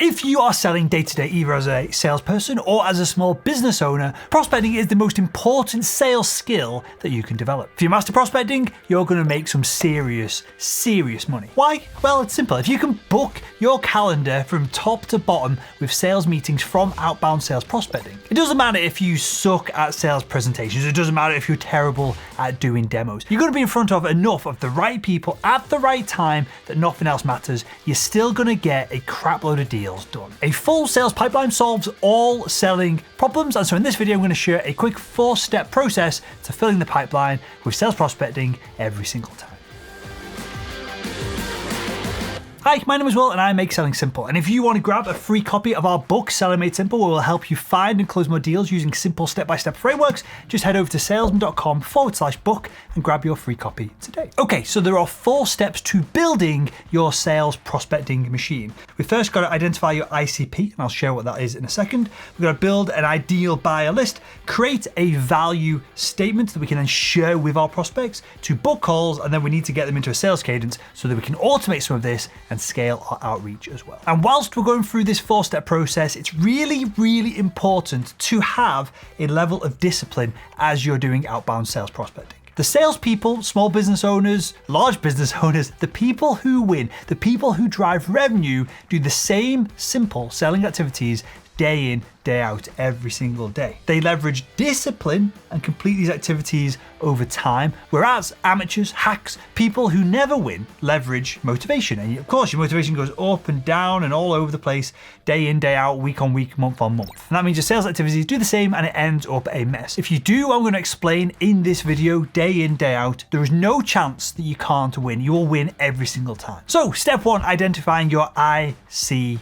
If you are selling day-to-day either as a salesperson or as a small business owner, prospecting is the most important sales skill that you can develop. If you master prospecting, you're going to make some serious money. Why? Well, it's simple. If you can book your calendar from top to bottom with sales meetings from outbound sales prospecting, it doesn't matter if you suck at sales presentations, it doesn't matter if you're terrible at doing demos. You're going to be in front of enough of the right people at the right time that nothing else matters. You're still going to get a crap load of deals done. A full sales pipeline solves all selling problems, and so in this video I'm going to share a quick 4-step process to filling the pipeline with sales prospecting every single time. Hi, my name is Will and I make selling simple. And if you want to grab a free copy of our book, Selling Made Simple, where we'll help you find and close more deals using simple step-by-step frameworks, just head over to salesman.com/book and grab your free copy today. Okay, so there are 4 steps to building your sales prospecting machine. We first got to identify your ICP, and I'll share what that is in a second. We've got to build an ideal buyer list, create a value statement that we can then share with our prospects to book calls, and then we need to get them into a sales cadence so that we can automate some of this and scale our outreach as well. And whilst we're going through this 4-step process, it's really important to have a level of discipline as you're doing outbound sales prospecting. The salespeople, small business owners, large business owners, the people who win, the people who drive revenue, do the same simple selling activities day in, day out, every single day. They leverage discipline and complete these activities over time, whereas amateurs, hacks, people who never win, leverage motivation. And of course, your motivation goes up and down and all over the place, day in, day out, week on week, month on month. And that means your sales activities do the same and it ends up a mess. If you do, I'm going to explain in this video, day in, day out, there is no chance that you can't win. You will win every single time. So step 1, identifying your ICP.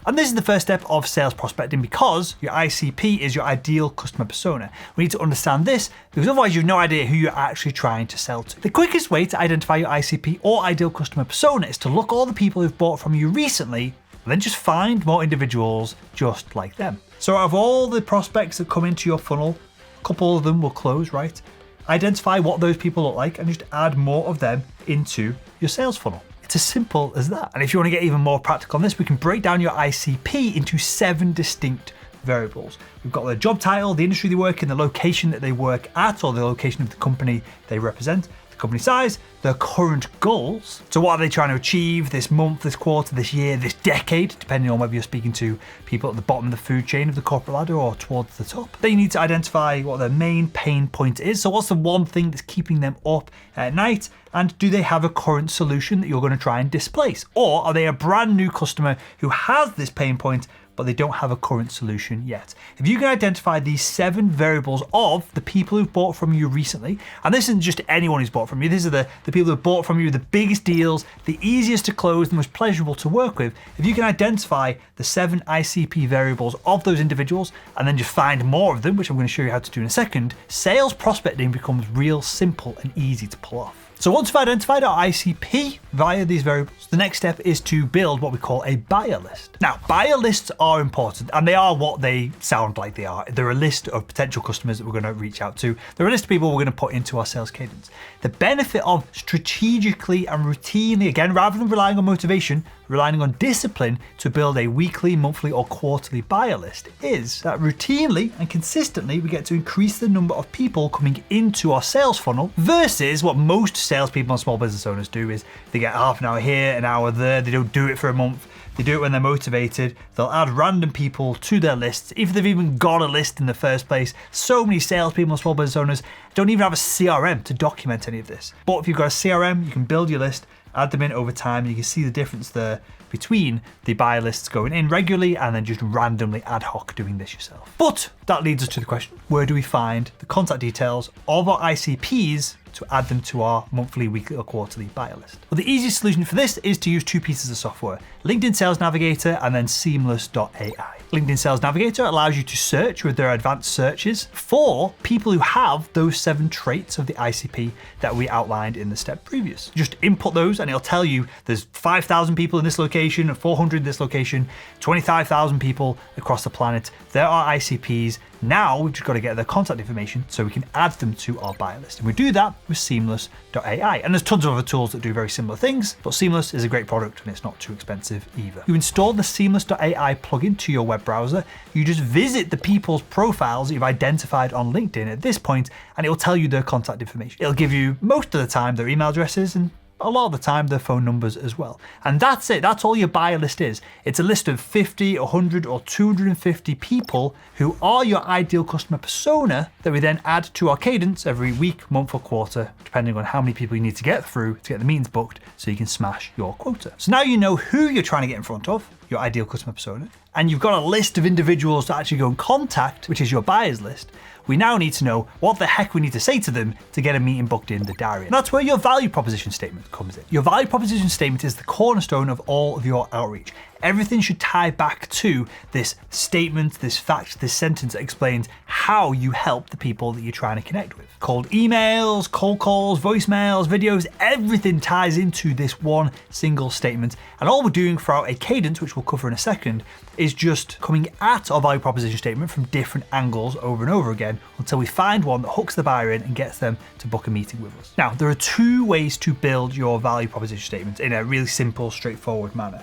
And this is the first step of sales prospecting because your ICP is your ideal customer persona. We need to understand this because otherwise you have no idea who you're actually trying to sell to. The quickest way to identify your ICP or ideal customer persona is to look at all the people who've bought from you recently and then just find more individuals just like them. So out of all the prospects that come into your funnel, a couple of them will close, right? Identify what those people look like and just add more of them into your sales funnel. It's as simple as that. And if you want to get even more practical on this, we can break down your ICP into 7 distinct variables. We've got their job title, the industry they work in, the location that they work at, or the location of the company they represent, the company size, their current goals. So what are they trying to achieve this month, this quarter, this year, this decade, depending on whether you're speaking to people at the bottom of the food chain of the corporate ladder or towards the top. Then you need to identify what their main pain point is. So what's the one thing that's keeping them up at night? And do they have a current solution that you're going to try and displace? Or are they a brand new customer who has this pain point, but they don't have a current solution yet? If you can identify these 7 variables of the people who've bought from you recently, and this isn't just anyone who's bought from you, these are the people who've bought from you, the biggest deals, the easiest to close, the most pleasurable to work with. If you can identify the 7 ICP variables of those individuals, and then just find more of them, which I'm going to show you how to do in a second, sales prospecting becomes real simple and easy to pull off. So once we've identified our ICP via these variables, the next step is to build what we call a buyer list. Now, buyer lists are important and they are what they sound like they are. They're a list of potential customers that we're going to reach out to. They're a list of people we're going to put into our sales cadence. The benefit of strategically and routinely, again, rather than relying on motivation, relying on discipline to build a weekly, monthly, or quarterly buyer list is that routinely and consistently we get to increase the number of people coming into our sales funnel versus what most salespeople and small business owners do is they get half an hour here, an hour there, they don't do it for a month. They do it when they're motivated. They'll add random people to their lists, if they've even got a list in the first place. So many salespeople and small business owners don't even have a CRM to document any of this. But if you've got a CRM, you can build your list, add them in over time, and you can see the difference there between the buyer lists going in regularly and then just randomly ad hoc doing this yourself. But that leads us to the question, where do we find the contact details of our ICPs to add them to our monthly, weekly, or quarterly buyer list? Well, the easiest solution for this is to use 2 pieces of software, LinkedIn Sales Navigator and then Seamless.ai. LinkedIn Sales Navigator allows you to search with their advanced searches for people who have those 7 traits of the ICP that we outlined in the step previous. Just input those and it'll tell you there's 5,000 people in this location, 400 in this location, 25,000 people across the planet. There are ICPs. Now we've just got to get their contact information so we can add them to our buyer list. And we do that with Seamless.ai. And there's tons of other tools that do very similar things, but Seamless is a great product and it's not too expensive either. You install the Seamless.ai plugin to your web browser. You just visit the people's profiles that you've identified on LinkedIn at this point, and it will tell you their contact information. It'll give you most of the time their email addresses and a lot of the time their phone numbers as well. And that's it. That's all your buyer list is. It's a list of 50, 100, or 250 people who are your ideal customer persona that we then add to our cadence every week, month, or quarter, depending on how many people you need to get through to get the meetings booked so you can smash your quota. So now you know who you're trying to get in front of, your ideal customer persona, and you've got a list of individuals to actually go and contact, which is your buyers list. We now need to know what the heck we need to say to them to get a meeting booked in the diary. And that's where your value proposition statement comes in. Your value proposition statement is the cornerstone of all of your outreach. Everything should tie back to this statement, this fact, this sentence that explains how you help the people that you're trying to connect with. Cold emails, cold calls, voicemails, videos, everything ties into this one single statement. And all we're doing throughout a cadence, which we'll cover in a second, is just coming at our value proposition statement from different angles over and over again until we find one that hooks the buyer in and gets them to book a meeting with us. Now, there are 2 ways to build your value proposition statement in a really simple, straightforward manner.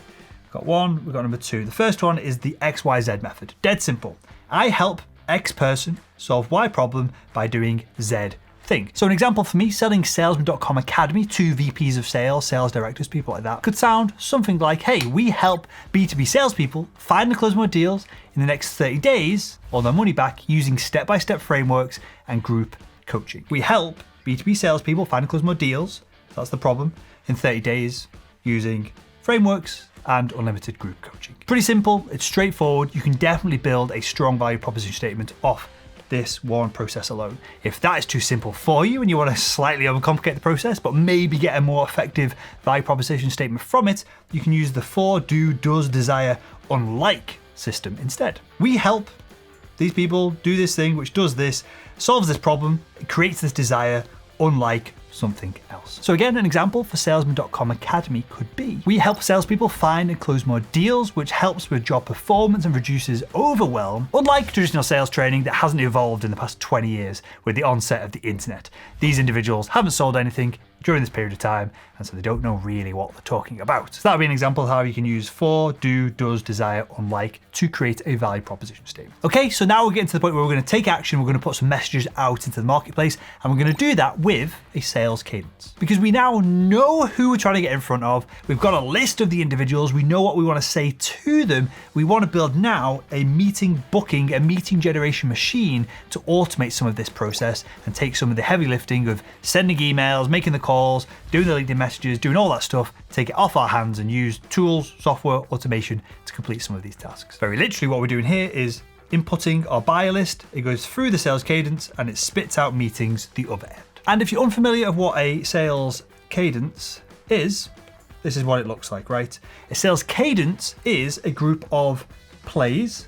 Got 1, we've got number 2. The first one is the XYZ method. Dead simple. I help X person solve Y problem by doing Z thing. So an example for me, selling Salesman.com Academy to VPs of sales, sales directors, people like that, could sound something like, hey, we help B2B salespeople find and close more deals in the next 30 days or their money back using step-by-step frameworks and group coaching. We help B2B salespeople find and close more deals, that's the problem, in 30 days using frameworks and unlimited group coaching. Pretty simple, it's straightforward. You can definitely build a strong value proposition statement off this one process alone. If that is too simple for you and you want to slightly overcomplicate the process, but maybe get a more effective value proposition statement from it, you can use the for, do, does, desire, unlike system instead. We help these people do this thing, which does this, solves this problem, it creates this desire, unlike something else. So again, an example for Salesman.com Academy could be, we help salespeople find and close more deals, which helps with job performance and reduces overwhelm, unlike traditional sales training that hasn't evolved in the past 20 years with the onset of the internet. These individuals haven't sold anything during this period of time, and so they don't know really what they're talking about. So that would be an example of how you can use for, do, does, desire, unlike to create a value proposition statement. Okay, so now we're getting to the point where we're going to take action, we're going to put some messages out into the marketplace, and we're going to do that with a sales cadence. Because we now know who we're trying to get in front of, we've got a list of the individuals, we know what we want to say to them, we want to build now a meeting booking, a meeting generation machine to automate some of this process and take some of the heavy lifting of sending emails, making the calls, doing the LinkedIn messages, doing all that stuff, take it off our hands and use tools, software, automation to complete some of these tasks. Very literally what we're doing here is inputting our buyer list, it goes through the sales cadence and it spits out meetings the other end. And if you're unfamiliar of what a sales cadence is, this is what it looks like, right? A sales cadence is a group of plays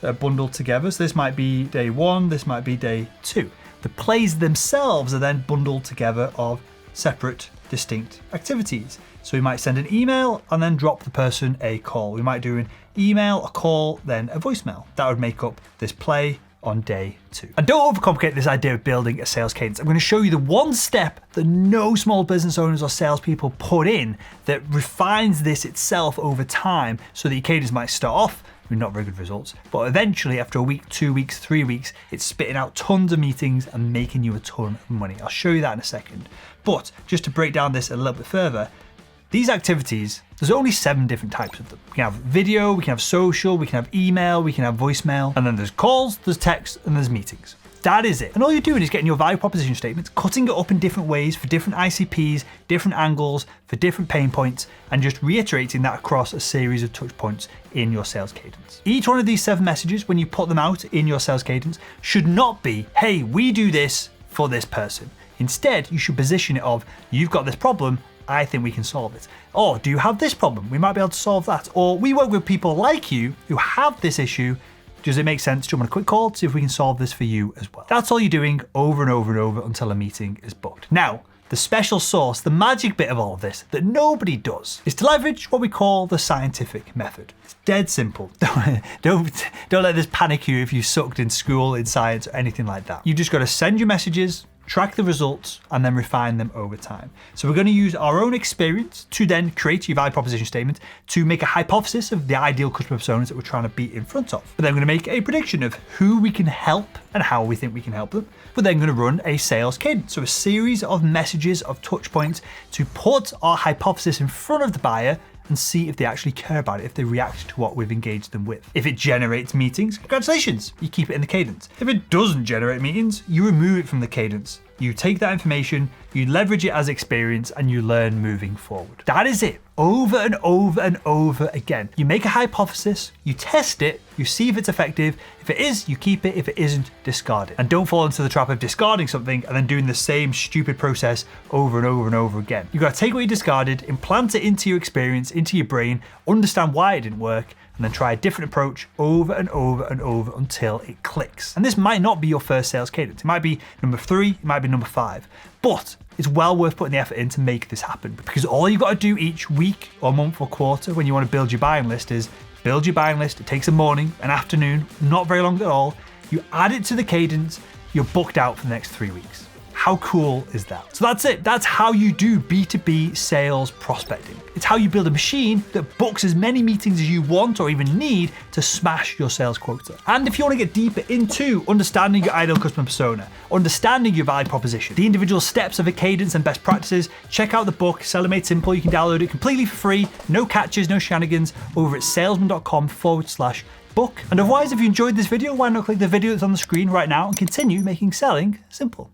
that are bundled together. So this might be day 1, this might be day 2. The plays themselves are then bundled together of separate, distinct activities. So we might send an email and then drop the person a call. We might do an email, a call, then a voicemail. That would make up this play on day 2. And don't overcomplicate this idea of building a sales cadence. I'm going to show you the one step that no small business owners or salespeople put in that refines this itself over time so that your cadence might start off with not very good results, but eventually after a week, 2 weeks, 3 weeks, it's spitting out tons of meetings and making you a ton of money. I'll show you that in a second. But just to break down this a little bit further, these activities, there's only 7 different types of them. We can have video, we can have social, we can have email, we can have voicemail, and then there's calls, there's text, and there's meetings. That is it. And all you're doing is getting your value proposition statements, cutting it up in different ways for different ICPs, different angles, for different pain points, and just reiterating that across a series of touch points in your sales cadence. Each one of these 7 messages, when you put them out in your sales cadence, should not be, hey, we do this for this person. Instead, you should position it of, you've got this problem, I think we can solve it. Or do you have this problem? We might be able to solve that. Or we work with people like you who have this issue. Does it make sense? Jump on a quick call to see if we can solve this for you as well. That's all you're doing over and over and over until a meeting is booked. Now, the special sauce, the magic bit of all of this that nobody does, is to leverage what we call the scientific method. It's dead simple. Don't let this panic you if you sucked in school, in science, or anything like that. You just got to send your messages, track the results, and then refine them over time. So we're going to use our own experience to then create your value proposition statement to make a hypothesis of the ideal customer personas that we're trying to be in front of. But then we're going to make a prediction of who we can help and how we think we can help them. We're then going to run a sales cadence, so a series of messages, of touch points to put our hypothesis in front of the buyer and see if they actually care about it, if they react to what we've engaged them with. If it generates meetings, congratulations, you keep it in the cadence. If it doesn't generate meetings, you remove it from the cadence. You take that information, you leverage it as experience, and you learn moving forward. That is it, over and over and over again. You make a hypothesis, you test it, you see if it's effective. If it is, you keep it. If it isn't, discard it. And don't fall into the trap of discarding something and then doing the same stupid process over and over and over again. You've got to take what you discarded, implant it into your experience, into your brain, understand why it didn't work, and then try a different approach over and over and over until it clicks. And this might not be your first sales cadence. It might be number 3, it might be number 5, but it's well worth putting the effort in to make this happen, because all you've got to do each week or month or quarter when you want to build your buying list is build your buying list. It takes a morning, an afternoon, not very long at all. You add it to the cadence, you're booked out for the next 3 weeks. How cool is that? So that's it. That's how you do B2B sales prospecting. It's how you build a machine that books as many meetings as you want or even need to smash your sales quota. And if you want to get deeper into understanding your ideal customer persona, understanding your value proposition, the individual steps of a cadence and best practices, check out the book, Selling Made Simple. You can download it completely for free. No catches, no shenanigans, over at salesman.com/book. And otherwise, if you enjoyed this video, why not click the video that's on the screen right now and continue making selling simple.